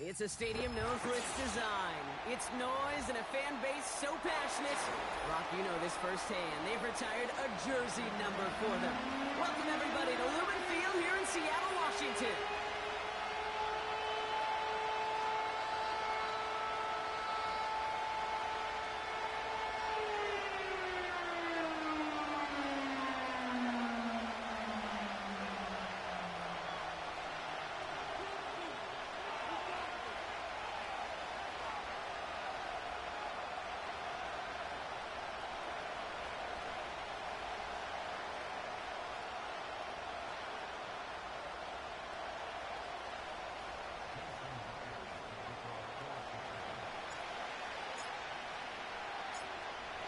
It's a stadium known for its design, its noise, and a fan base so passionate. Brock, you know this firsthand. They've retired a jersey number for them. Welcome, everybody, to Lumen Field here in Seattle, Washington.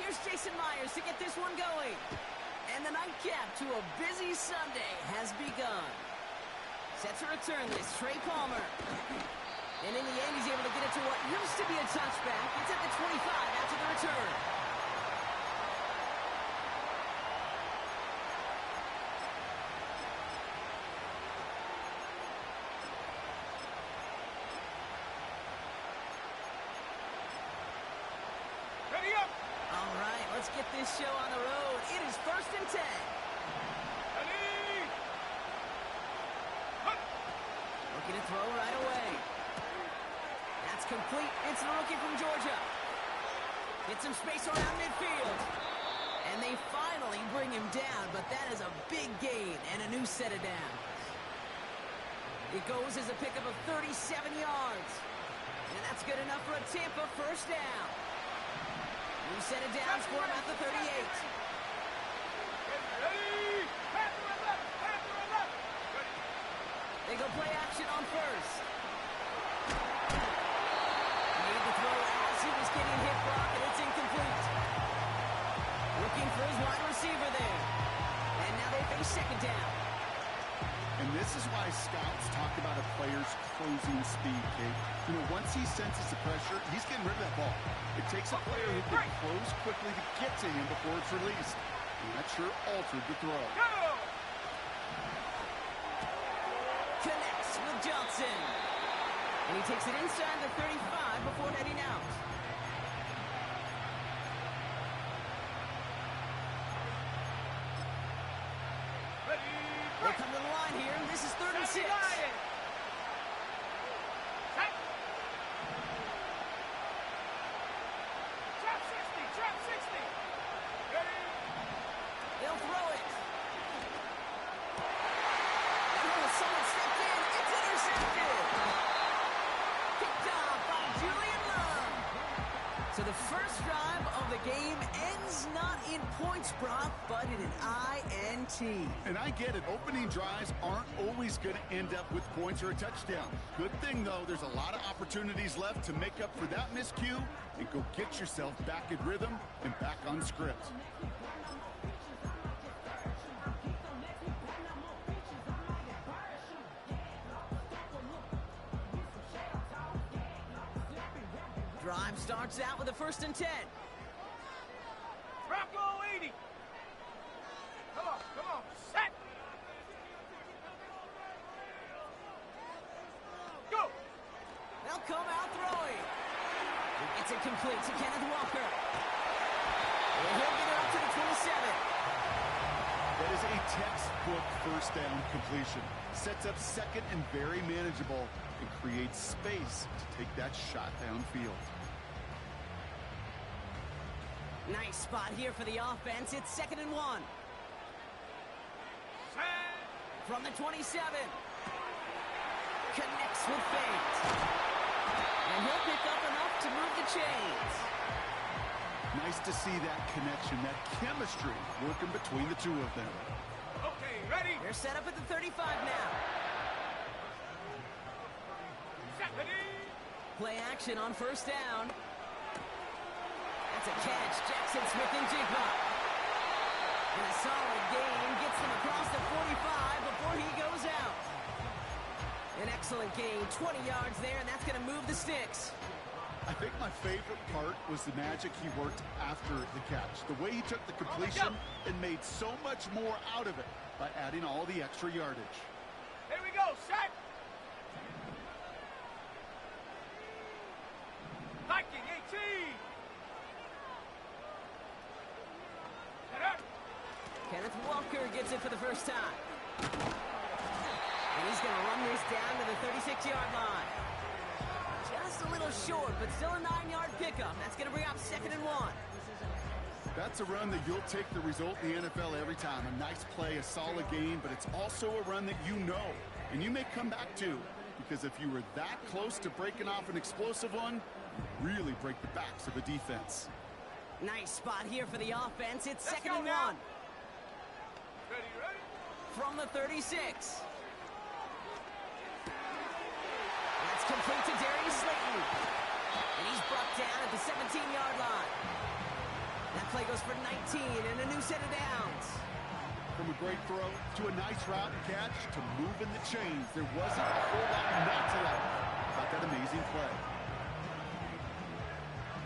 Here's Jason Myers to get this one going. And the nightcap to a busy Sunday has begun. Set to return this, Trey Palmer. And in the end, he's able to get it to what used to be a touchback. It's at the 25 after the return. All right, let's get this show on the road. It is 1st and 10. Looking to throw right away. That's complete. It's the rookie from Georgia. Get some space around midfield. And they finally bring him down, but that is a big gain and a new set of downs. It goes as a pickup of 37 yards. And that's good enough for a Tampa first down. New set of downs for him at the 38. They go play action on first. Made the throw as he was getting hit, Brock, and it's incomplete. Looking for his wide receiver there. And now they face second down. And this is why scouts talk about a player's closing speed, Kate. You know, once he senses the pressure, he's getting rid of that ball. It takes a player who can close quickly to get to him before it's released. And that sure altered the throw. Connects with Johnson. And he takes it inside the 35 before heading out. They come to the line here. This is 3rd and 6. They'll throw it. And someone stepped in. It's intercepted. Picked off by Julian Love. So the first drive of the game ends not in points, Brock, but in an INT. And I get it. Opening drives aren't always going to end up with points or a touchdown. Good thing, though, there's a lot of opportunities left to make up for that miscue and go get yourself back in rhythm and back on script. Drive starts out with a 1st and 10. Bronco 80. Come on, set. Go. They'll come out throwing. He gets it complete to Kenneth Walker. And he'll get it up to the 27. That is a textbook first down completion. Sets up second and very manageable and creates space to take that shot downfield. Nice spot here for the offense. It's 2nd and 1. From the 27. Connects with feint. And he'll pick up enough to move the chains. Nice to see that connection, that chemistry working between the two of them. Okay, ready? They're set up at the 35 now. Play action on first down. That's a catch. Jackson Smith-Njigba. And a solid gain gets them across the 45 before he goes out. An excellent gain, 20 yards there, and that's going to move the sticks. I think my favorite part was the magic he worked after the catch. The way he took the completion and made so much more out of it by adding all the extra yardage. Here we go, set. Walker gets it for the first time. And he's going to run this down to the 36-yard line. Just a little short, but still a 9-yard pickup. That's going to bring up 2nd and 1. That's a run that you'll take the result in the NFL every time. A nice play, a solid game, but it's also a run that you know, and you may come back to, because if you were that close to breaking off an explosive one, you really break the backs of a defense. Nice spot here for the offense. It's Let's 2nd go and now. 1. Ready? From the 36. That's complete to Darius Slayton. And he's brought down at the 17-yard line. That play goes for 19 and a new set of downs. From a great throw to a nice route and catch to moving the chains, there wasn't a whole lot not to like about that amazing play.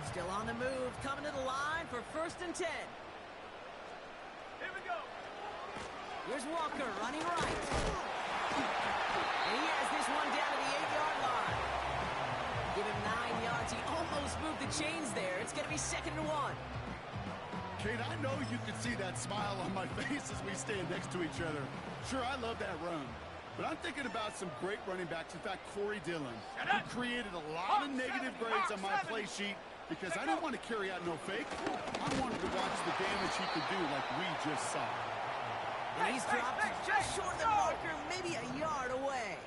Still on the move, coming to the line for 1st and 10. Here we go. Here's Walker running right. And he has this one down to the 8-yard line. Give him 9 yards. He almost moved the chains there. It's going to be 2nd and 1. Kate, I know you can see that smile on my face as we stand next to each other. Sure, I love that run. But I'm thinking about some great running backs. In fact, Corey Dillon, who created a lot of negative grades on my play sheet because I don't want to carry out no fake. I wanted to watch the damage he could do like we just saw. And he's dropped just short of the marker, maybe a yard away.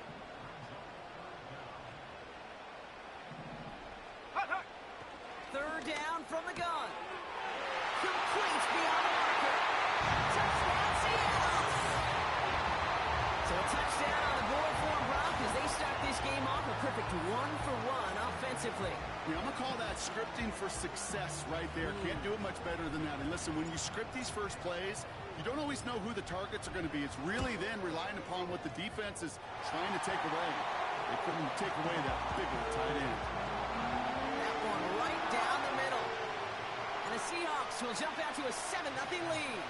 Hut. 3rd down from the gun. Complete beyond the marker. Touchdown, Seattle! So a touchdown on the board for Broncos. They start this game off a perfect 1-for-1 offensively. Yeah, I'm going to call that scripting for success right there. Can't do it much better than that. And listen, when you script these first plays, you don't always know who the targets are going to be. It's really then relying upon what the defense is trying to take away. They couldn't take away that bigger tight end. That one right down the middle. And the Seahawks will jump out to a 7-0 lead.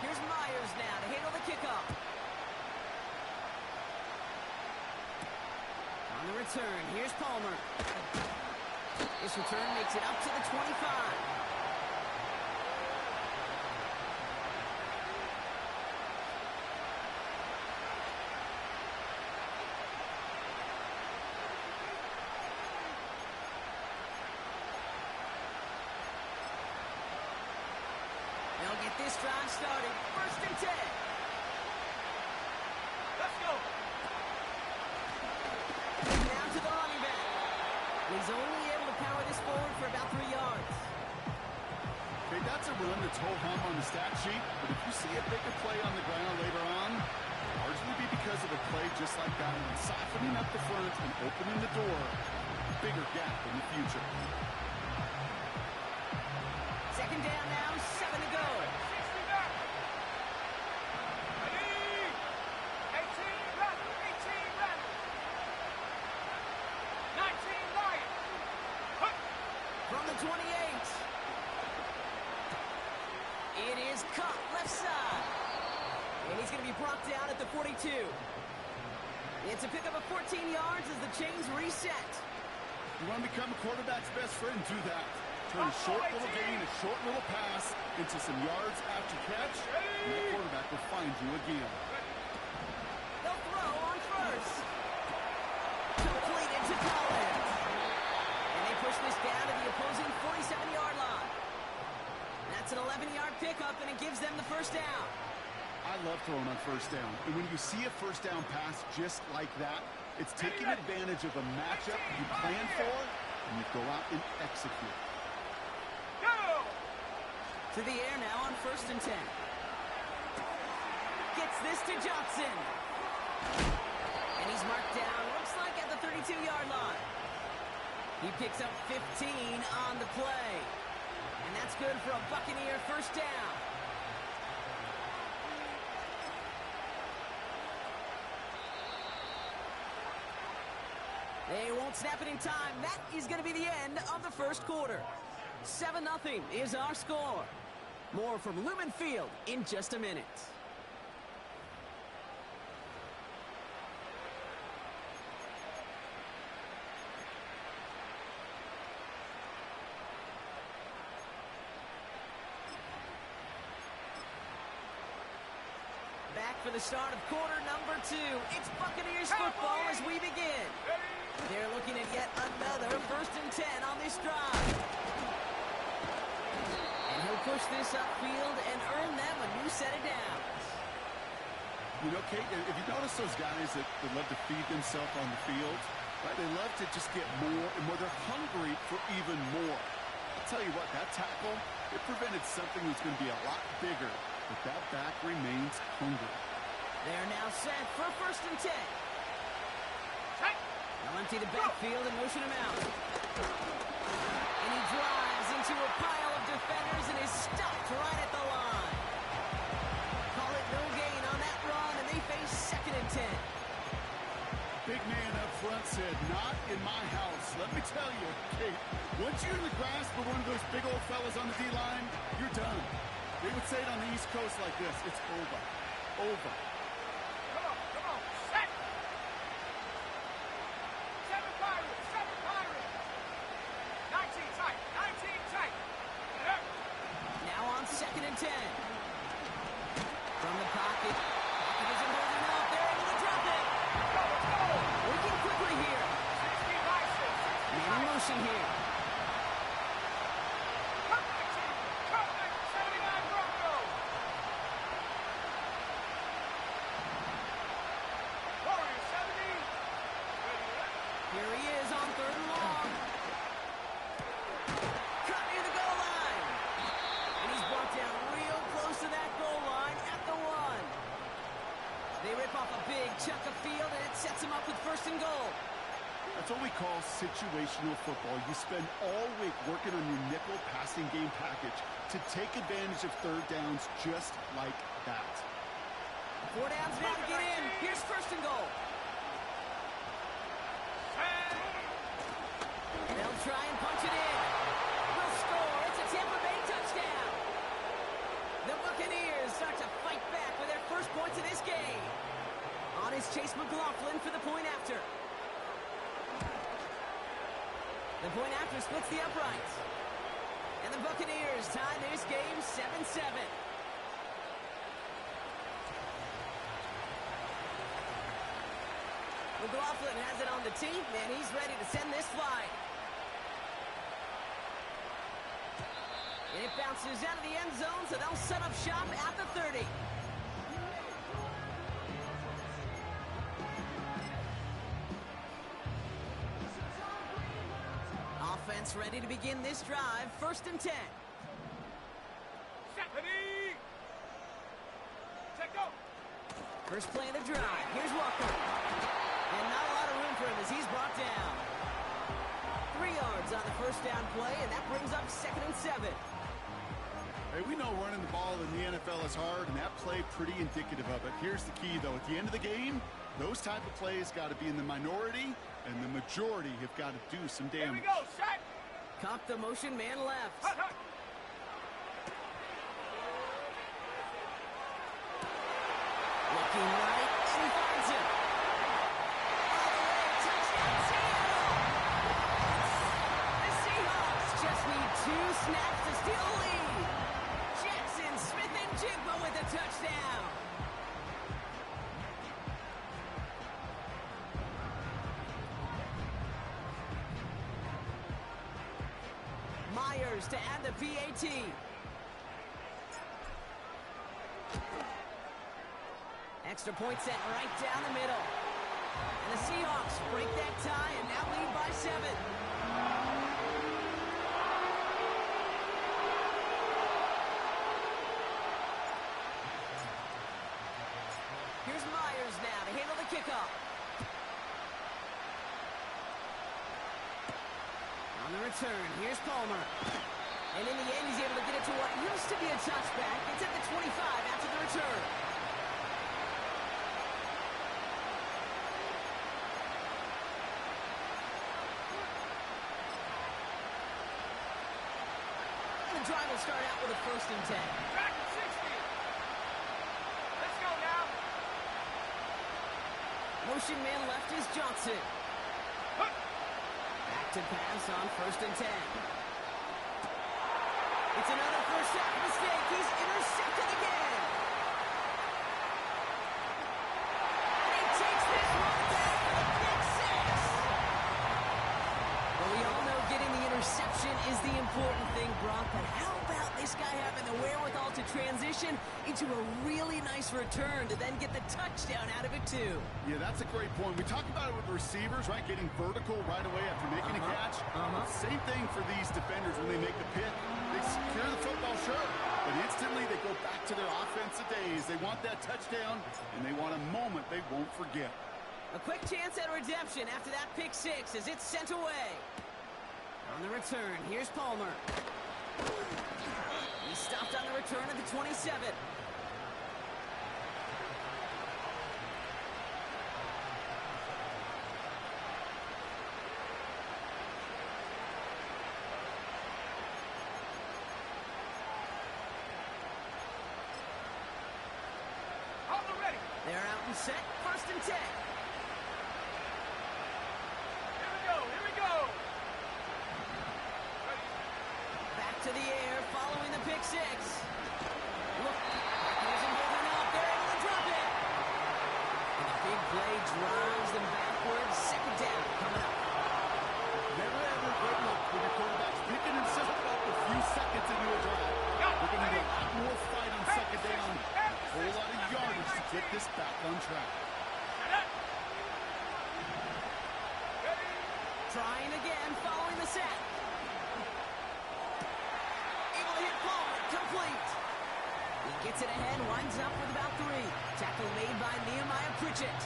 Here's Myers now to handle the kickoff. On the return, here's Palmer. This return makes it up to the 25. They'll get this drive started. 1st and 10. Let's go. Now to the running back. He's only able to power this forward for about 3 yards. Okay, that's a run that's ho-hum on the stat sheet, but if you see a bigger play on the ground later on, largely be because of a play just like that one, softening up the front and opening the door, bigger gap in the future. 2nd down now, 7 to go. 60 back. Ready. 18 back. 18 back. 19 right. Hut. From the 28. It is cut left side. And he's going to be brought down at the 42. It's a pickup of 14 yards as the chains reset. You want to become a quarterback's best friend, do that. Turn a short little gain, a short little pass into some yards after catch, and that quarterback will find you again. They'll throw on 1st. Completed to Collins. And they push this down to the opposing 47-yard line. That's an 11-yard pickup, and it gives them the 1st down. I love throwing on 1st down. And when you see a 1st down pass just like that, it's taking advantage of a matchup you plan for, and you go out and execute. Go. To the air now on 1st and 10. Gets this to Johnson. And he's marked down, looks like at the 32-yard line. He picks up 15 on the play. And that's good for a Buccaneer 1st down. They won't snap it in time. That is going to be the end of the 1st quarter. 7-0 is our score. More from Lumen Field in just a minute. for the start of quarter number 2. It's Buccaneers football as we begin. They're looking at yet another 1st and 10 on this drive. And he'll push this upfield and earn them a new set of downs. You know, Kate, if you notice those guys that love to feed themselves on the field, right? They love to just get more and more. They're hungry for even more. I'll tell you what, that tackle, it prevented something that's going to be a lot bigger, but that back remains hungry. They're now set for 1st and 10. They'll empty the backfield and motion him out. And he drives into a pile of defenders and is stopped right at the line. Call it no gain on that run, and they face 2nd and 10. Big man up front said, not in my house. Let me tell you, Kate, once you're in the grasp of one of those big old fellas on the D-line, you're done. They would say it on the East Coast like this, it's over. Over. Come on, set! 7 Pirates, 7 Pirates! 19 tight, 19 tight! Now on 2nd and 10. From the pocket. Pocket isn't holding up. They're able to drop it. Working quickly here. 60 by 6, 60 Man in motion here. Cut 79 Broncos! Warriors 70. Here he is on 3rd and long. Cut near the goal line. And he's brought down real close to that goal line at the 1. They rip off a big chunk of field, and it sets him up with 1st and goal. That's what we call situational football. You spend all week working on your nickel passing game package to take advantage of 3rd downs just like that. 4 downs now to get in. Here's 1st and goal. They'll try and punch it in. We'll score. It's a Tampa Bay touchdown. The Buccaneers start to fight back with their first points of this game. On is Chase McLaughlin for the point after. The point after splits the uprights. And the Buccaneers tie this game 7-7. McLaughlin has it on the team, and he's ready to send this flying. And it bounces out of the end zone, so they'll set up shop at the 30. Offense ready to begin this drive. 1st and 10. Stephanie! Set go! First play of the drive. Here's Walker. And not a lot of room for him as he's brought down. 3 yards on the 1st down play, and that brings up 2nd and 7. Hey, we know running the ball in the NFL is hard, and that play pretty indicative of it. Here's the key, though. At the end of the game, those type of plays got to be in the minority, and the majority have got to do some Here we damage. go, set! Cock the motion, man left. Hut, hut! Looking right, and he finds him. All the way, touchdown, Seattle! The Seahawks just need 2 snaps to steal a lead. Jackson Smith and Jigba with a touchdown. Myers to add the PAT. Extra point set right down the middle. And the Seahawks break that tie and now lead by 7. Here's Myers now to handle the kickoff. On the return, here's Palmer. And in the end, he's able to get it to what used to be a touchback. It's at the 25 after the return. The drive will start out with a 1st and 10. Back at 60! Let's go now! Motion man left is Johnson. Hut! Back to pass on 1st and 10. It's another first half mistake. He's intercepted again. this one back for the pick six. Well, we all know getting the interception is the important thing, Brock, but how about this guy having the wherewithal to transition into a really nice return to then get the touchdown out of it, too? Yeah, that's a great point. We talk about it with receivers, right? Getting vertical right away after making a catch. Same thing for these defenders when they make the pick. They secure the football, sure, but instantly they go back to their offensive days. They want that touchdown, and they want a moment they won't forget. A quick chance at redemption after that pick six as it's sent away. On the return, here's Palmer. He stopped on the return at the 27. They're out and set, 1st and 10. Here we go. Back to the air, following the pick six. Look, isn't holding up. They're able to drop it. And the big play drives them backwards. 2nd down coming up. Never ever good look when your quarterback's picking himself up a few seconds into a drive. We're going to need a lot more fight on 2nd down. A whole lot of yardage to get this back on track. Trying again, following the sack. Able to hit Palmer, complete. He gets it ahead, winds up with about 3. Tackle made by Nehemiah Pritchett.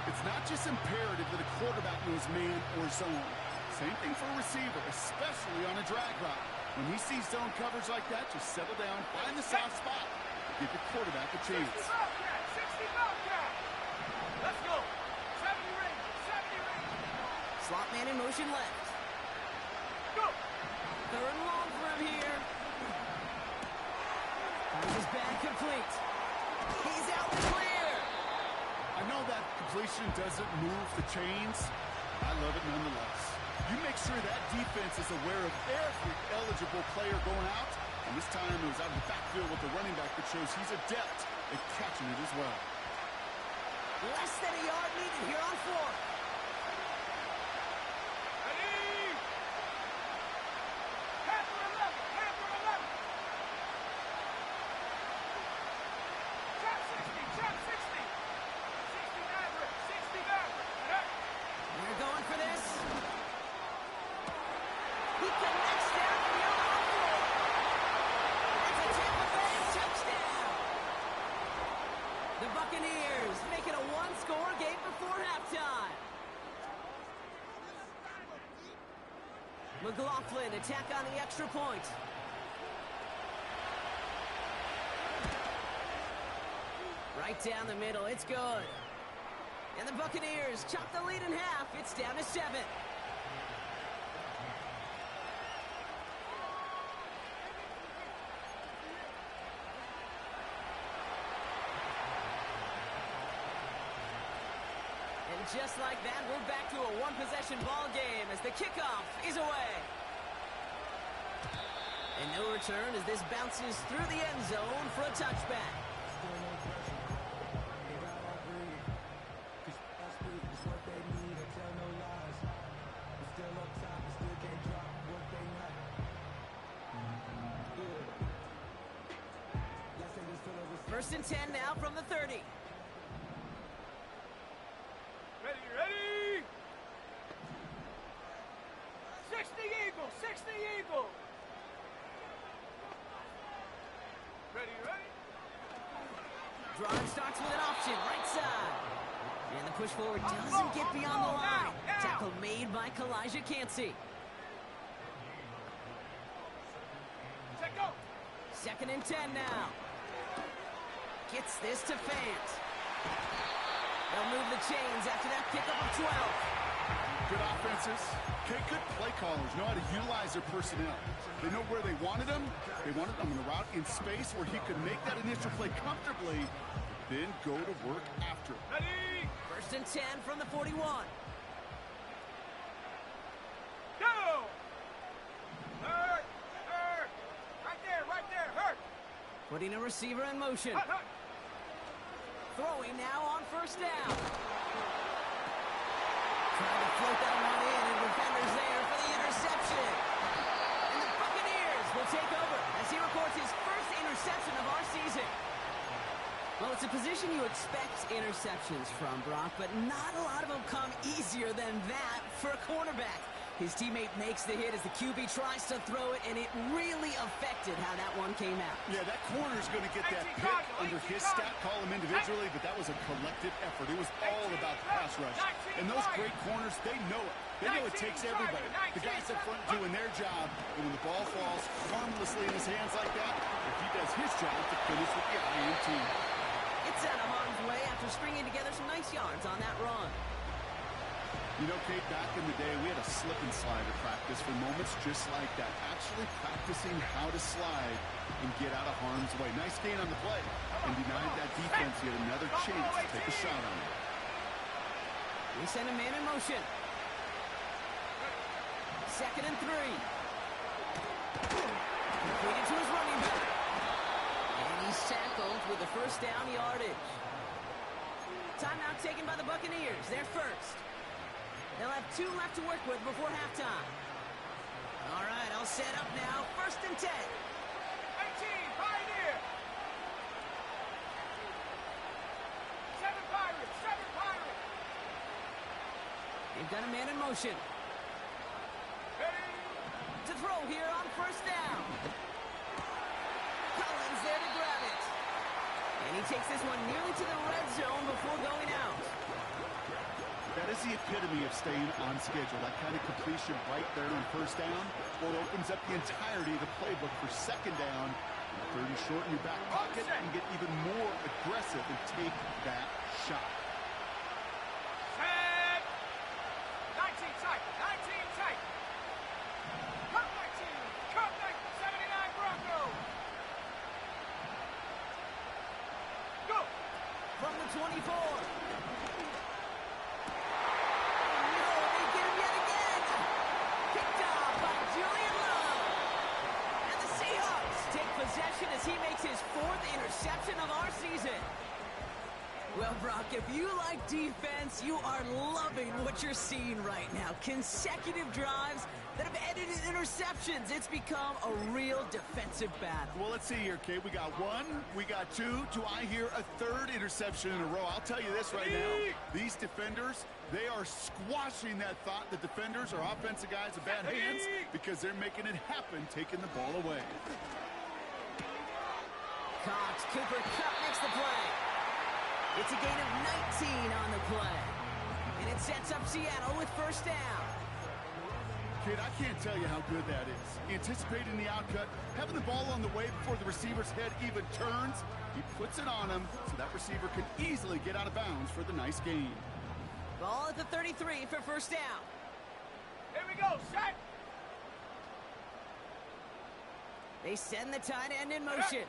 It's not just imperative that a quarterback knows man or zone. Same thing for a receiver, especially on a drag route. When he sees zone coverage like that, just settle down, find the soft spot, give the quarterback a chance. 60 Bobcat. Let's go. 70 ring. Slot man in motion left. Go. 3rd and long for him here. This is bad, complete. He's out clear. I know that completion doesn't move the chains. I love it nonetheless. You make sure that defense is aware of every eligible player going out. And this time it was out of the backfield with the running back that shows he's adept at catching it as well. Less than a yard needed here on 4th. Ready. Panther 11. Trap 60. 60 Maverick. They're going for this. He connects down the middle. It's a Tampa Bay touchdown. The Buccaneers make it a 1-score game before halftime. McLaughlin attack on the extra point. Right down the middle, it's good. And the Buccaneers chop the lead in half. It's down to 7. And just like that, we're back to a 1-possession ball game as the kickoff is away. And no return as this bounces through the end zone for a touchback. First and 10 now from the 30. Ready. 60 Eagle. Ready. Drive starts with an option, right side. And the push forward doesn't get beyond the line. Tackle made by Kalijah Cansey. Set go. 2nd and 10 now. Gets this to Fant. They'll move the chains after that pickup of 12. Good offenses. Okay, good play callers know how to utilize their personnel. They know where they wanted them. They wanted them on the route in space where he could make that initial play comfortably, then go to work after. Ready. 1st and 10 from the 41. Go. Hurt. Right there. Hurt. Putting a receiver in motion. Hut. throwing now on first down. Trying to float that one in, and defenders there for the interception. And the Buccaneers will take over as he records his first interception of our season. Well, it's a position you expect interceptions from, Brock, but not a lot of them come easier than that for a cornerback. His teammate makes the hit as the QB tries to throw it, and it really affected how that one came out. Yeah, that corner's going to get that pick under his stat column individually, but that was a collective effort. It was all about the pass rush. And those great corners, they know it. They know it takes everybody. The guys up front doing their job, and when the ball falls harmlessly in his hands like that, if he does his job to finish with the INT. It's out of harm's way after stringing together some nice yards on that run. You know, Kate, back in the day, we had a slip and slide at practice for moments just like that. Actually practicing how to slide and get out of harm's way. Nice gain on the play. And denied that defense yet another chance to take a shot on it. We send a man in motion. 2nd and 3. Completed to his running back. And he's tackled with the first down yardage. Timeout taken by the Buccaneers. They're first. They'll have 2 left to work with before halftime. All right, I'll set up now. 1st and 10. 18, Pioneer. 7 Pirates, 7 Pirates. They've got a man in motion. Ready. To throw here on 1st down. Collins there to grab it. And he takes this one nearly to the red zone before going out. That is the epitome of staying on schedule. That kind of completion right there on 1st down. Well, it opens up the entirety of the playbook for 2nd down. 30 short in your back pocket and get even more aggressive and take that shot. Set. 19 tight, 19 tight. Cut 19, cut 79 Broncos. Go. From the 24. As he makes his 4th interception of our season. Well, Brock, if you like defense, you are loving what you're seeing right now. Consecutive drives that have ended in interceptions. It's become a real defensive battle. Well, let's see here, Kate. We got 1, we got 2. Do I hear a 3rd interception in a row? I'll tell you this right now. These defenders, they are squashing that thought the defenders are offensive guys with bad hands because they're making it happen, taking the ball away. Cox, Cooper Kupp makes the play. It's a gain of 19 on the play. And it sets up Seattle with 1st down. Kid, I can't tell you how good that is. Anticipating the outcut, having the ball on the way before the receiver's head even turns. He puts it on him so that receiver can easily get out of bounds for the nice gain. Ball at the 33 for 1st down. Here we go, set. They send the tight end in motion.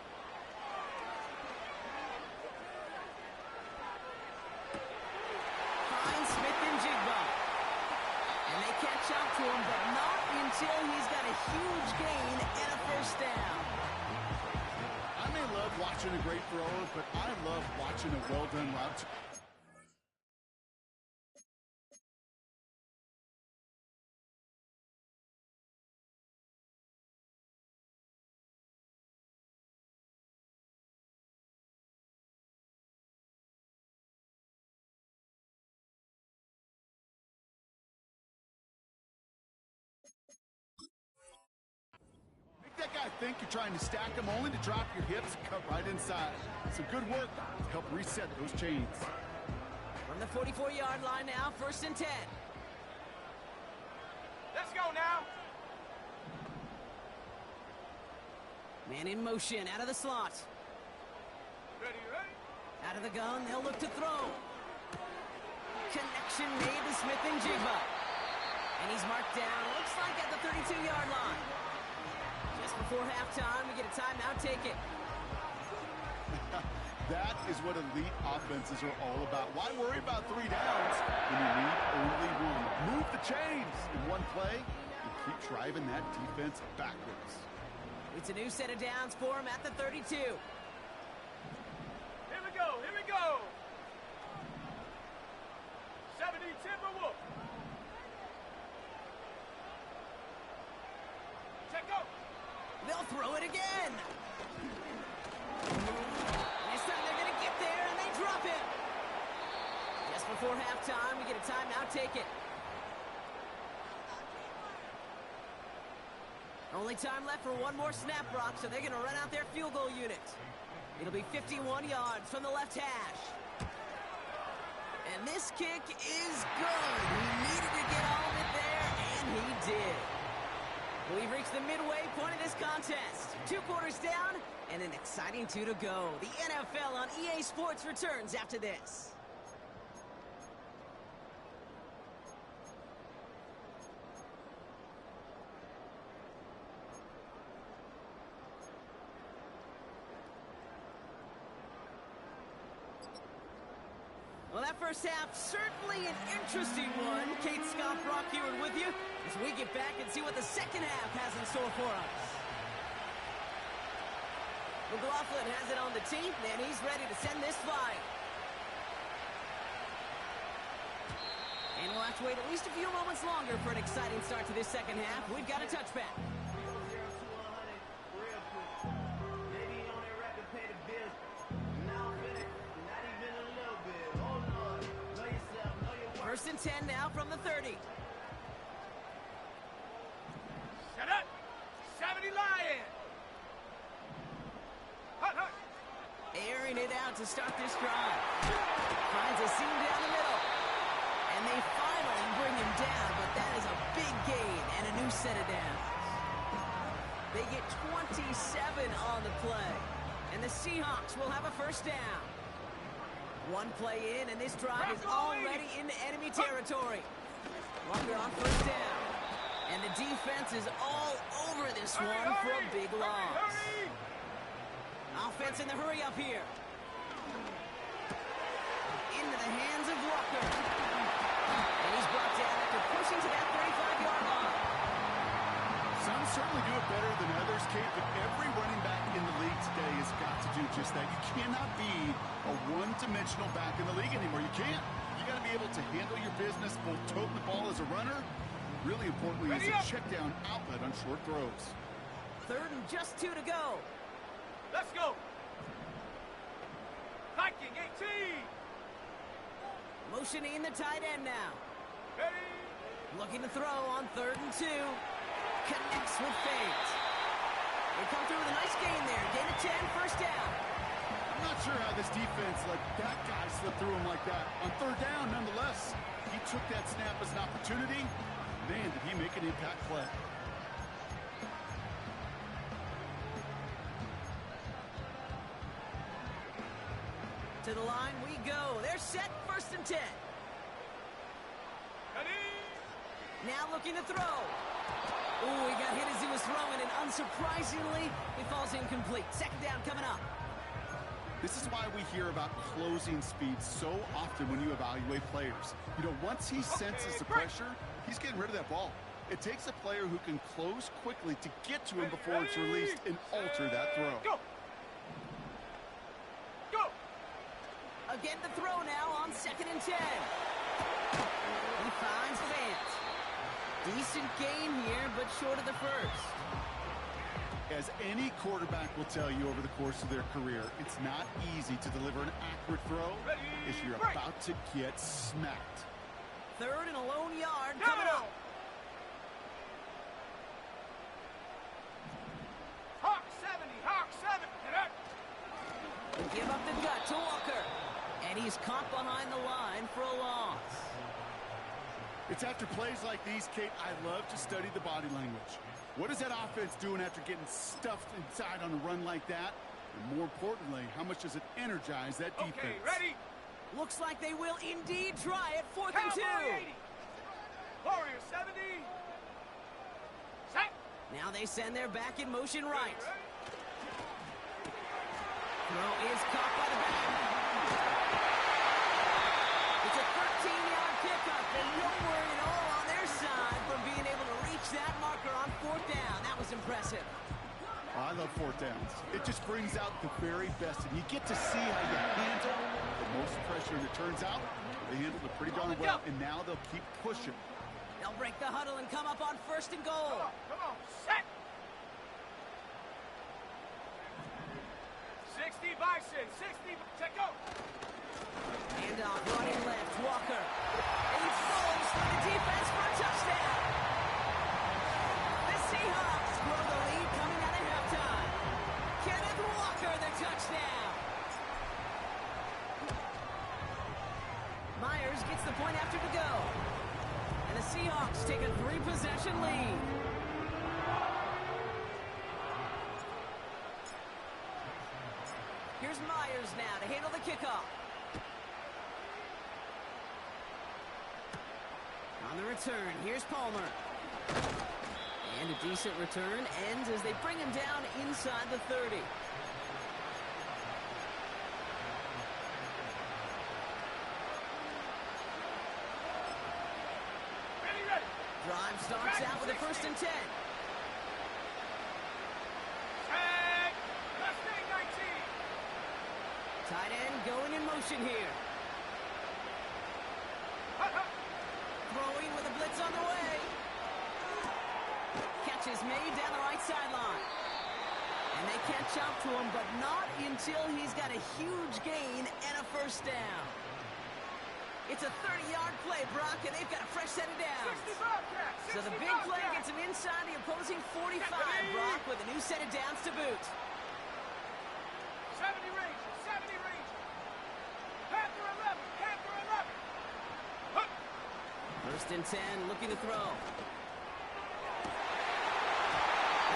Smith-Njigba. And they catch up to him, but not until he's got a huge gain and a 1st down. I may love watching a great thrower, but I love watching a well-done route. That guy think you're trying to stack them only to drop your hips and cut right inside. Some good work to help reset those chains. From the 44-yard line now, 1st and 10. Let's go now. Man in motion, out of the slot. Ready, ready. Out of the gun, they'll look to throw. Connection made to Smith-Njigba. And he's marked down, looks like at the 32-yard line. Just before halftime, we get a timeout taken. That is what elite offenses are all about. Why worry about 3 downs when you need only 1? Move the chains in one play and keep driving that defense backwards. It's a new set of downs for him at the 32. Here we go, here we go. Timberwolves. Check out. They'll throw it again. This time they're going to get there, and they drop it. Just before halftime, we get a timeout. Take it. Only time left for one more snap, Brock, so they're going to run out their field goal unit. It'll be 51 yards from the left hash. And this kick is good. He needed to get all of it there, and he did. We've reached the midway point of this contest. 2 quarters down, and an exciting 2 to go. The NFL on EA Sports returns after this. Well, that first half, certainly an interesting one. Kate Scott, Brock Heward with you as we get back and see what the second half has in store for us. McLaughlin has it on the tee, and he's ready to send this flying. And we'll have to wait at least a few moments longer for an exciting start to this second half. We've got a touchback. First and 10 now from the 30. Set up. 70 Lion. Hut, hut. Airing it out to start this drive. Finds a seam down the middle. And they finally bring him down, but that is a big gain and a new set of downs. They get 27 on the play. And the Seahawks will have a first down. One play in, and this drive is already into enemy territory. Walker on first down. And the defense is all over this one for a big loss. Offense in the hurry up here. Into the hands of Walker. And he's brought down after pushing to that 35-yard line. Some certainly do it better than others, Kate, but every running back in the league today has got to do just that. You cannot be a one-dimensional back in the league anymore. You can't. You got to be able to handle your business, both toting the ball as a runner, really importantly as a check-down outlet on short throws. Third and just 2 to go. Let's go. Viking 18. Motioning the tight end now. Ready. Looking to throw on 3rd and 2. Connects with fate. They come through with a nice gain there. Gain of 10, first down. I'm not sure how this defense let that guy slip through him like that. On 3rd down, nonetheless, he took that snap as an opportunity. Man, did he make an impact play. To the line we go. They're set, 1st and 10. Ready. Now looking to throw. Ooh, he got hit as he was throwing, and unsurprisingly, he falls incomplete. 2nd down coming up. This is why we hear about closing speed so often when you evaluate players. You know, once he senses the pressure, he's getting rid of that ball. It takes a player who can close quickly to get to him before it's released and alter that throw. Go. Go. Again the throw now on 2nd and 10. He finds Fant. Decent gain here, but short of the first. As any quarterback will tell you over the course of their career, it's not easy to deliver an accurate throw if you're about to get smacked. 3rd and a lone yard coming up. Hawk 70, Hawk 7. Get up. And give up the gut to Walker. And he's caught behind the line for a loss. It's after plays like these, Kate, I love to study the body language. What is that offense doing after getting stuffed inside on a run like that? And more importantly, how much does it energize that defense? Okay, ready. Looks like they will indeed try it. 4th and 2. Cowboy 80. Warrior 70. Set. Now they send their back in motion right. Ready. Throw is caught by the back. It's a 13-yard pickup, and no worry at all on their side from being able to reach that marker on 4th down. That was impressive. Oh, I love 4th downs. It just brings out the very best, and you get to see how you handle the most pressure, and it turns out They handled it pretty darn well, and now they'll keep pushing. They'll break the huddle and come up on 1st and goal. Come on, set! 60 Bison, 60, check go! Handoff running left, Walker. He falls through the defense for a touchdown. The Seahawks grow the lead coming out of halftime. Kenneth Walker, the touchdown. Myers gets the point after to go. And the Seahawks take a 3-possession lead. Here's Myers now to handle the kickoff. On the return, here's Palmer. And a decent return ends as they bring him down inside the 30. Ready. Drive starts out with a 1st and 10. Tag! Let's take 19! Tight end going in motion here. Throwing with a blitz on the way. Catch is made down the right sideline. And they catch up to him, but not until he's got a huge gain and a 1st down. It's a 30-yard play, Brock, and they've got a fresh set of downs. 60 Bobcats! 60 So the big play Bobcats! gets him inside the opposing 45, Brock, with a new set of downs to boot. 70 Rangers, 70 Rangers. Panther 11, Panther 11. Huh. 1st and 10, looking to throw. That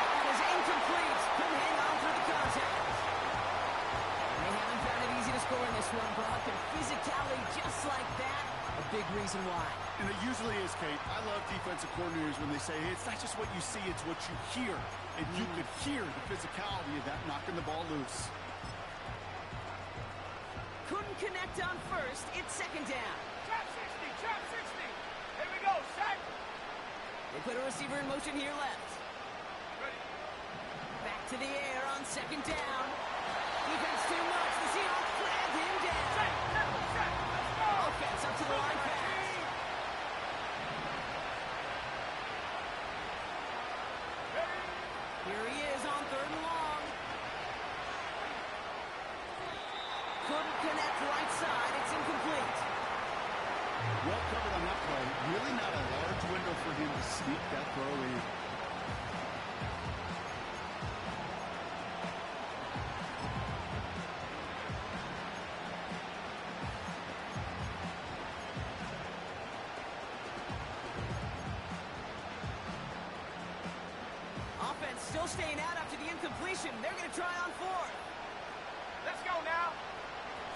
one is incomplete. Couldn't hang on through the contact. They haven't found it easy to score in this one, Brock, and physicality just like that, a big reason why. And it usually is, Kate. I love defensive coordinators when they say, hey, it's not just what you see, it's what you hear. And you could hear the physicality of that knocking the ball loose. Couldn't connect on 1st. It's 2nd down. Trap 60, trap 60. Here we go, set. They put a receiver in motion here left. Ready. Back to the air on 2nd down. Defense too much. The Seahawks drag him down. Set, let's go. Offense up to the line pass. Ready. Here he is on 3rd and long. Couldn't connect right side. It's incomplete. Well covered on that play. Really not a large window for him to sneak that throw in. Offense still staying out after the incompletion. They're going to try on 4th. Let's go now.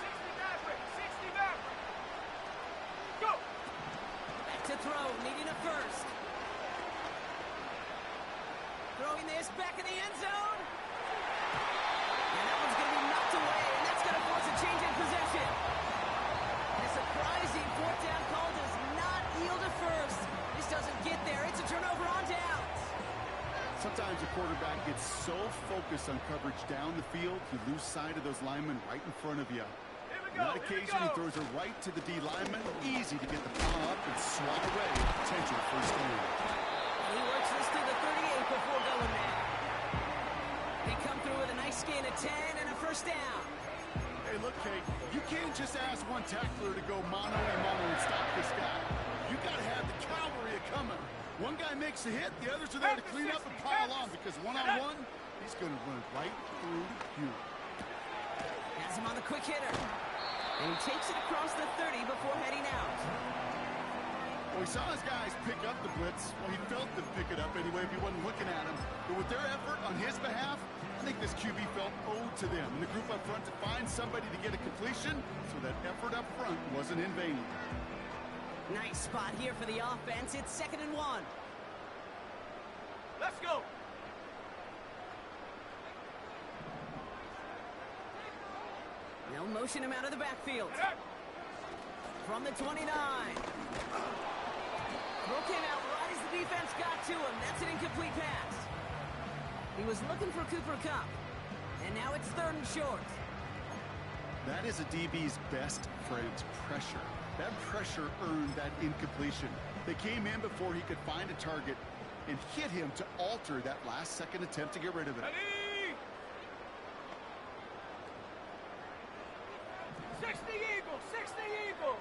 60 Maverick, 60 Maverick. Go. Back to throw, needing a 1st. Throwing this back in the end zone. And that one's going to be knocked away, and that's going to force a change in possession. And a surprising 4th down call does not yield a 1st. This doesn't get there. It's a turnover on downs. Sometimes a quarterback gets so focused on coverage down the field, you lose sight of those linemen right in front of you. Here we On go, that occasion, he throws it right to the D lineman. Easy to get the ball up and swat away potential 1st down. He works this to the 38 before going there. They come through with a nice gain of 10 and a 1st down. Hey, look, Kate, you can't just ask one tackler to go mano a mano and stop this guy. You got to have the cavalry coming. One guy makes a hit, the others are there to clean up and pile on, because one-on-one, he's going to run right through you. Has him on the quick hitter. And he takes it across the 30 before heading out. Well, he saw his guys pick up the blitz. Well, he felt them pick it up anyway if he wasn't looking at him. But with their effort on his behalf, I think this QB felt owed to them. And the group up front to find somebody to get a completion, so that effort up front wasn't in vain. Nice spot here for the offense. It's 2nd and 1. Let's go. They'll motion him out of the backfield. From the 29. Throw came out right as the defense got to him. That's an incomplete pass. He was looking for Cooper Kupp. And now it's 3rd and short. That is a DB's best friend, pressure. That pressure earned that incompletion. They came in before he could find a target and hit him to alter that last-second attempt to get rid of it. Ready? 60 Eagle, 60 Eagle.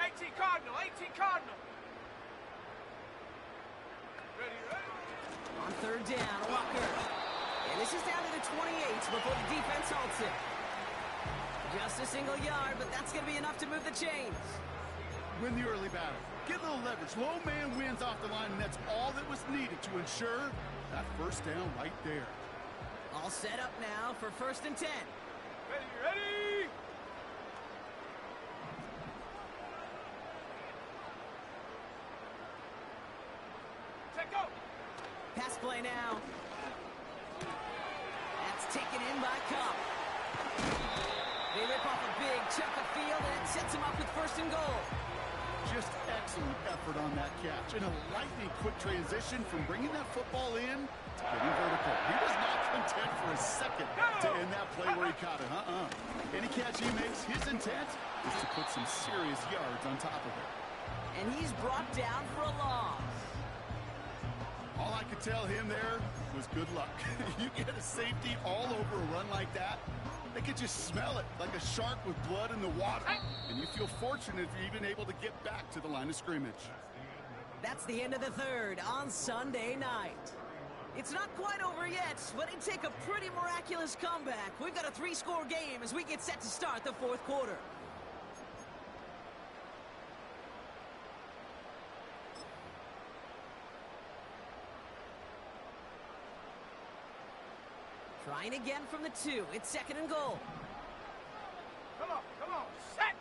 18 Cardinal, 18 Cardinal. Ready, ready. On third down, Walker. And this is down to the 28 before the defense halts it. Just a single yard, but that's going to be enough to move the chains. Win the early battle. Get a little leverage. Low man wins off the line, and that's all that was needed to ensure that first down right there. All set up now for 1st and 10. Ready, ready. Take go. Pass play now. That's taken in by Cup. They rip off a big chunk of field, and it sets him up with 1st and goal. Just excellent effort on that catch. And a lightning-quick transition from bringing that football in to getting vertical. He was not content for a second to end that play where he caught it. Any catch he makes, his intent is to put some serious yards on top of it. And he's brought down for a loss. All I could tell him there was good luck. You get a safety all over a run like that, they could just smell it like a shark with blood in the water. And you feel fortunate if you're even able to get back to the line of scrimmage. That's the end of the third on Sunday night. It's not quite over yet, but it'd take a pretty miraculous comeback. We've got a 3-score game as we get set to start the 4th quarter. Trying again from the 2. It's 2nd and goal. Come on, set.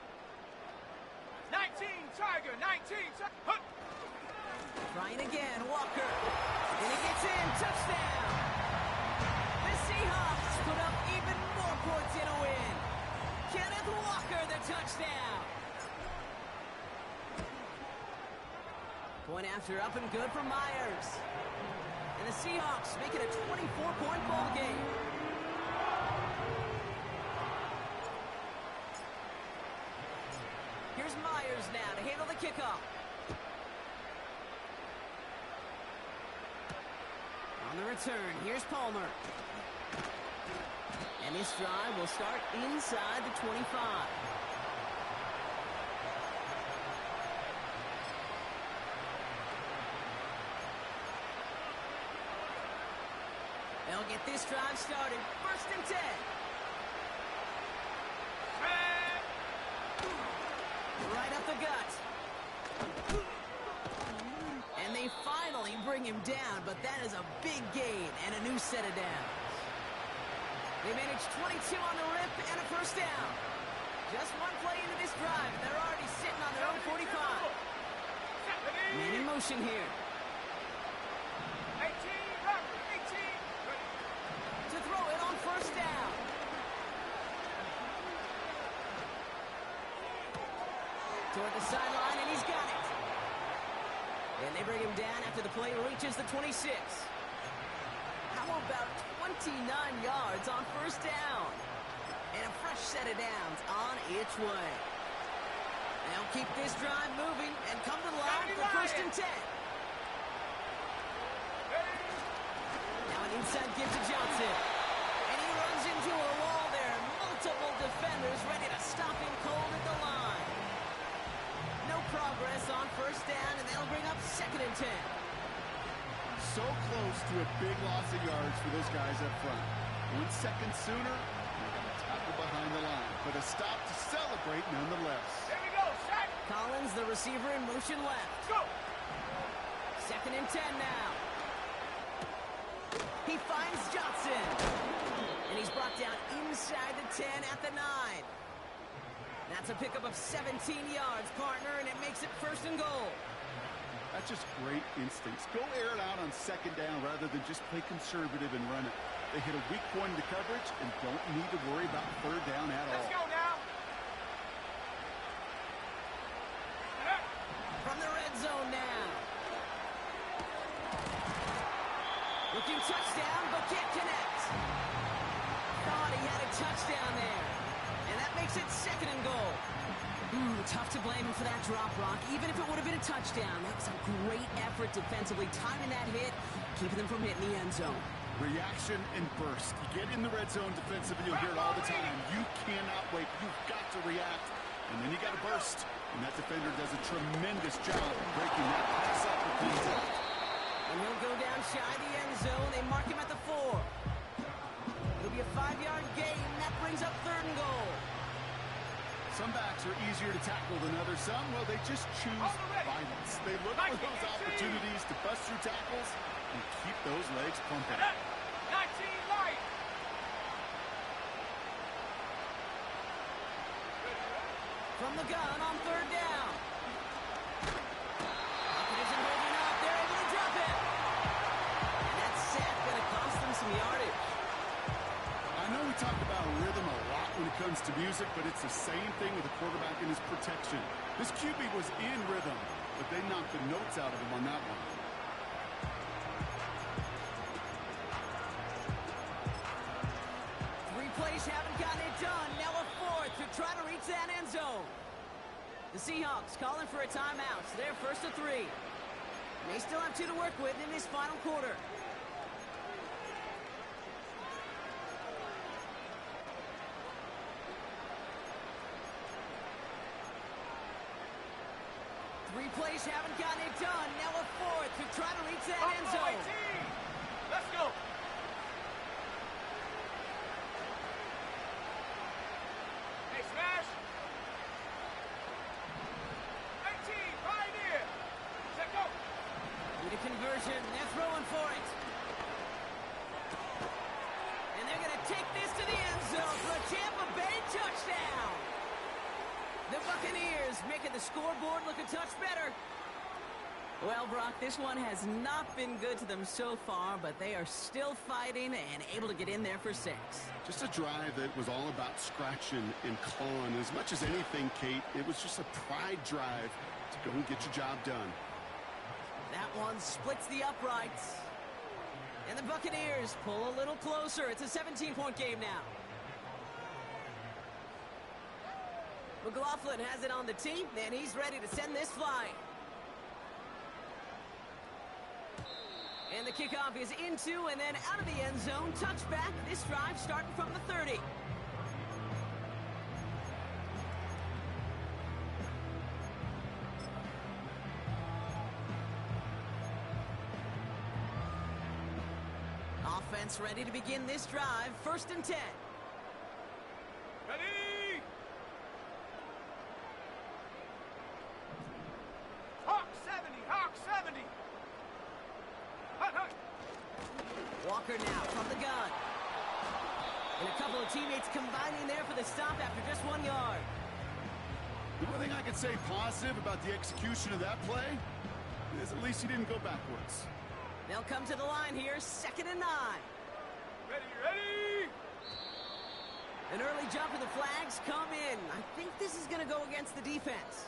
19 Tiger, 19 Tiger. Trying again, Walker. And he gets in, touchdown. The Seahawks put up even more points in a win. Kenneth Walker, the touchdown. Point after, up and good for Myers. And the Seahawks make it a 24-point ball game. Here's Myers now to handle the kickoff. On the return, here's Palmer. And this drive will start inside the 25. They'll get this drive started. 1st and 10. Right up the gut. And they finally bring him down, but that is a big gain and a new set of downs. They managed 22 on the rip and a 1st down. Just one play into this drive, and they're already sitting on their own 45. Man in motion here. 18, 18. To throw it on 1st down. Toward the sideline, and he's got it. And they bring him down after the play reaches the 26. How about 29 yards on 1st down? And a fresh set of downs on its way. They'll keep this drive moving and come to the line for 1st and 10. Now an inside give to Johnson. And he runs into a wall there. Multiple defenders ready to stop him cold at the line. No progress on 1st down, and they'll bring up 2nd and 10. So close to a big loss of yards for those guys up front. 1 second sooner, they're going to tackle behind the line. But a stop to celebrate nonetheless. There we go, set. Collins, the receiver, in motion left. Go. 2nd and 10 now. He finds Johnson. And he's brought down inside the 10 at the 9. That's a pickup of 17 yards, partner, and it makes it 1st and goal. That's just great instincts. Go air it out on 2nd down rather than just play conservative and run it. They hit a weak point in the coverage and don't need to worry about 3rd down at all. Let's go now. From the red zone now. Looking touchdown, but can't connect. Thought he had a touchdown there. And that makes it 2nd and goal. Tough to blame him for that drop, Rock. Even if it would have been a touchdown, that was a great effort defensively, timing that hit, keeping them from hitting the end zone. Reaction and burst. You get in the red zone defensively, you'll hear it all the time. You cannot wait. You've got to react. And then you got to burst. And that defender does a tremendous job of breaking that pass up with things out. And he'll go down shy of the end zone. They mark him at the 4. It'll be a 5-yard gain. That brings up 3rd and goal. Some backs are easier to tackle than others. Some, well, they just choose violence. They look for those opportunities to bust through tackles and keep those legs pumping. 19 light. From the gun on 3rd down. Pocket isn't holding up. They're able to drop it. And that sack going to cost them some yardage. I know we talk about rhythm a lot when it comes to music, but it's the same thing with the quarterback and his protection. This QB was in rhythm, but they knocked the notes out of him on that one. Plays haven't gotten it done. Now a 4th to try to reach that end zone. The Seahawks calling for a timeout. So they're 1st and 3. They still have 2 to work with in this final quarter. Three plays haven't gotten it done. Now a 4th to try to reach that end zone. Let's go. Hey, smash. 18, pioneer. Set go. Need a conversion. They're throwing for it. And they're going to take this to the end zone for a Tampa Bay touchdown. The Buccaneers making the scoreboard look a touch better. Well, Brock, this one has not been good to them so far, but they are still fighting and able to get in there for 6. Just a drive that was all about scratching and clawing. As much as anything, Kate, it was just a pride drive to go and get your job done. That one splits the uprights. And the Buccaneers pull a little closer. It's a 17-point game now. McLaughlin has it on the tee, and he's ready to send this flying. And the kickoff is into and then out of the end zone. Touchback. This drive starting from the 30. Offense ready to begin this drive. 1st and 10. Ready. Hawk 70, Hawk 70. Hut, hut. Walker now from the gun. And a couple of teammates combining there for the stop after just 1 yard. The one thing I can say positive about the execution of that play is at least he didn't go backwards. They'll come to the line here, 2nd and 9. Ready, ready. An early jump and the flags come in. I think this is going to go against the defense.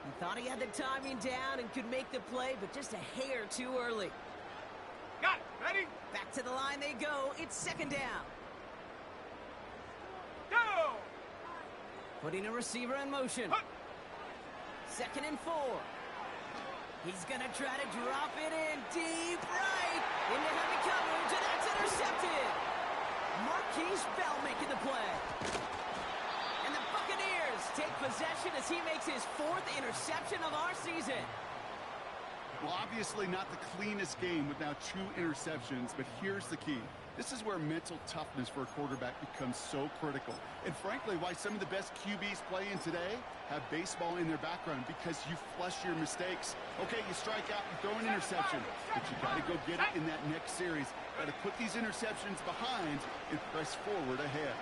He thought he had the timing down and could make the play, but just a hair too early. Got it. Ready. Back to the line they go. It's 2nd down. Go. Putting a receiver in motion. Hut. 2nd and 4. He's going to try to drop it in deep right into heavy coverage, and that's intercepted. Marquise Bell making the play. And the Buccaneers take possession as he makes his 4th interception of our season. Well, obviously not the cleanest game with now 2 interceptions, but here's the key. This is where mental toughness for a quarterback becomes so critical. And frankly, why some of the best QBs playing today have baseball in their background, because you flush your mistakes. Okay, you strike out, you throw an interception, but you got to go get it in that next series. Got to put these interceptions behind and press forward ahead.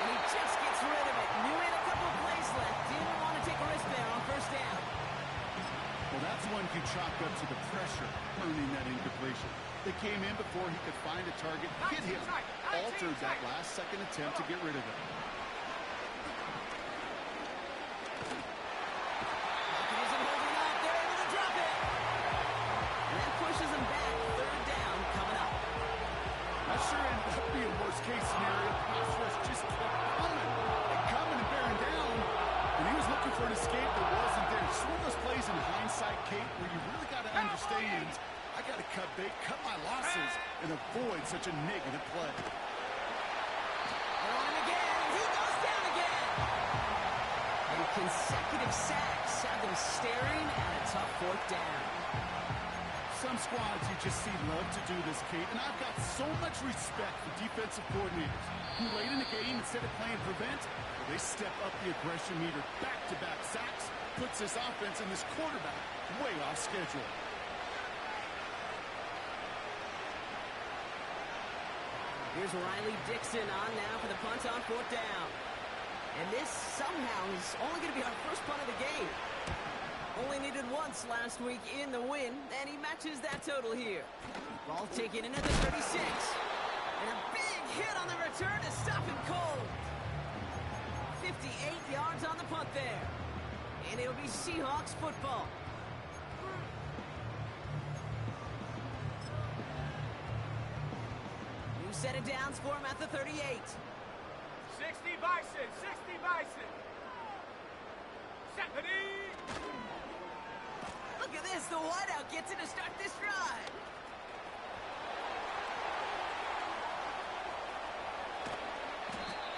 And he just gets rid of it. Knew he had a couple of plays left. Didn't want to take a risk there on 1st down. Well, that's one you chalk up to the pressure, earning that incompletion. They came in before he could find a target, hit him, altered that last-second attempt to get rid of it. Pocket isn't holding up. They're able to drop it. And that pushes them back. 3rd down coming up. That sure ended up being worst-case scenario. escape that wasn't there. Just one of those plays in hindsight, Kate, where you really got to understand, I got to cut bait, cut my losses, and avoid such a negative play. They're on him again. He goes down again. And consecutive sacks have them staring at a tough fourth down. Some squads you just see love to do this, Kate, and I've got so much respect for defensive coordinators who late in the game, instead of playing prevent, they step up the aggression meter. Back-to-back sacks puts this offense and this quarterback way off schedule. Here's Riley Dixon on now for the punt on fourth down. And this somehow is only going to be our first punt of the game. Only needed once last week in the win, and he matches that total here. Ball taken in at the 36. And a big hit on the return to stop him cold. 58 yards on the punt there. And it'll be Seahawks football. New set of downs for him at the 38. 60 Bison, 60 Bison. Set the knee. Look at this, the wideout gets it to start this drive.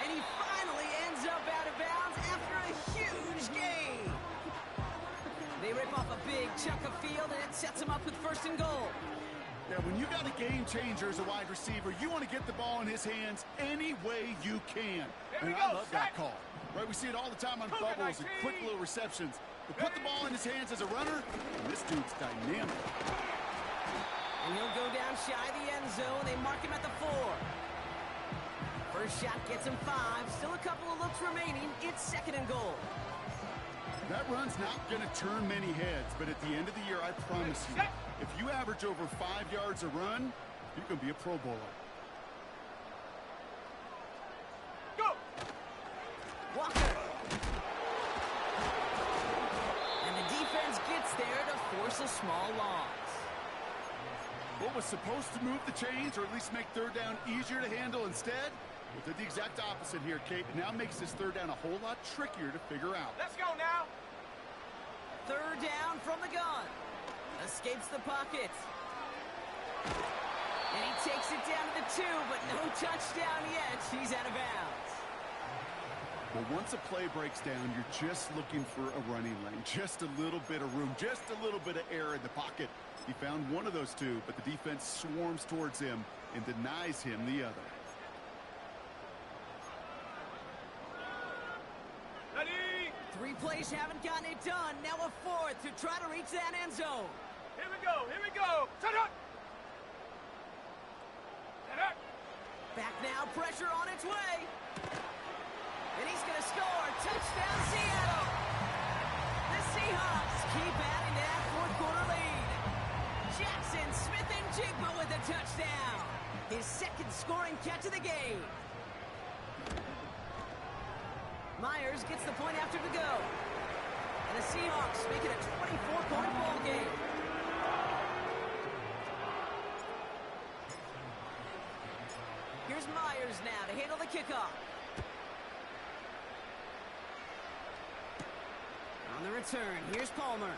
And he finally ends up out of bounds after a huge gain. They rip off a big chunk of field, and it sets him up with first and goal. Yeah, when you got a game changer as a wide receiver, you want to get the ball in his hands any way you can. And I love that call. Right, we see it all the time on bubbles and quick little receptions. But put the ball in his hands as a runner, and this dude's dynamic. And he'll go down shy of the end zone. They mark him at the 4. First shot gets him 5. Still a couple of looks remaining. It's second and goal. That run's not going to turn many heads, but at the end of the year, I promise you, if you average over 5 yards a run, you can be a Pro Bowler. Go! Walker. And the defense gets there to force a small loss. What was supposed to move the chains, or at least make third down easier to handle instead, well, did the exact opposite here, Kate. It now makes this third down a whole lot trickier to figure out. Let's go now. Third down from the gun. Escapes the pocket. And he takes it down to the 2, but no touchdown yet. He's out of bounds. Well, once a play breaks down, you're just looking for a running lane. Just a little bit of room, just a little bit of air in the pocket. He found one of those two, but the defense swarms towards him and denies him the other. Ready? 3 plays haven't gotten it done. Now a 4th to try to reach that end zone. Here we go, here we go. Set up. Set up. Back now, pressure on its way. And he's going to score. Touchdown, Seattle. The Seahawks keep adding to that fourth quarter lead. Jackson Smith and Jigba with a touchdown. His second scoring catch of the game. Myers gets the point after to go. And the Seahawks make it a 24-point ball game. Here's Myers now to handle the kickoff. On the return, here's Palmer.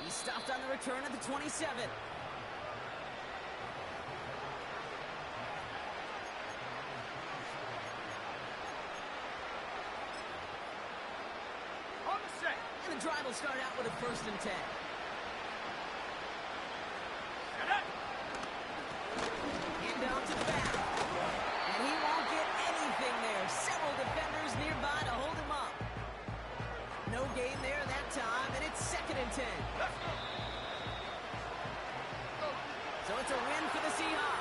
He stopped on the return at the 27. On the set. And the drive will start out with a 1st and 10. Set up. Hand down to the back. And he won't get anything there. Several defenders nearby to hold him up. No gain there that time, and it's 2nd and 10. Let's go. So it's a win for the Seahawks.